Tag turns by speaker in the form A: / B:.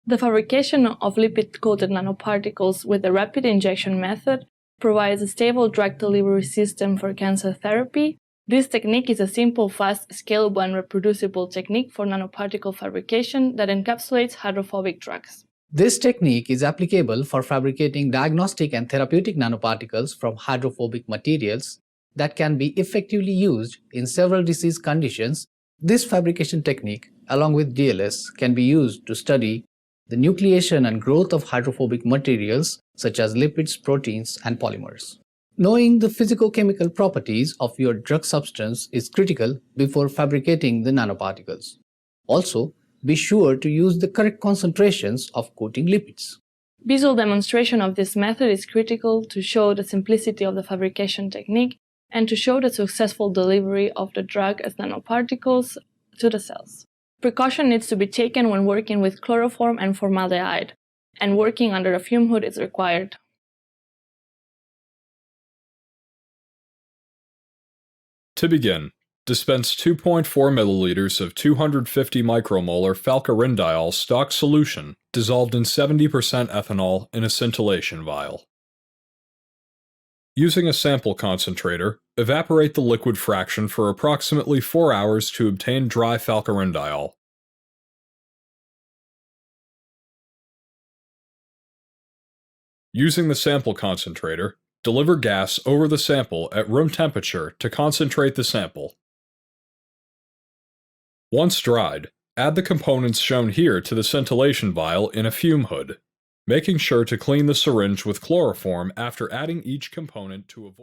A: The fabrication of lipid-coated nanoparticles with the rapid injection method provides a stable drug delivery system for cancer therapy. This technique is a simple, fast, scalable, and reproducible technique for nanoparticle fabrication that encapsulates hydrophobic drugs.
B: This technique is applicable for fabricating diagnostic and therapeutic nanoparticles from hydrophobic materials that can be effectively used in several disease conditions. This fabrication technique, along with DLS, can be used to study the nucleation and growth of hydrophobic materials such as lipids, proteins, and polymers. Knowing the physicochemical properties of your drug substance is critical before fabricating the nanoparticles. Also, be sure to use the correct concentrations of coating lipids.
A: Visual demonstration of this method is critical to show the simplicity of the fabrication technique and to show the successful delivery of the drug as nanoparticles to the cells. Precaution needs to be taken when working with chloroform and formaldehyde, and working under a fume hood is required.
C: To begin, dispense 2.4 milliliters of 250 micromolar Falcarindiol stock solution dissolved in 70% ethanol in a scintillation vial. Using a sample concentrator, evaporate the liquid fraction for approximately 4 hours to obtain dry Falcarindiol. Using the sample concentrator, deliver gas over the sample at room temperature to concentrate the sample. Once dried, add the components shown here to the scintillation vial in a fume hood, making sure to clean the syringe with chloroform after adding each component to avoid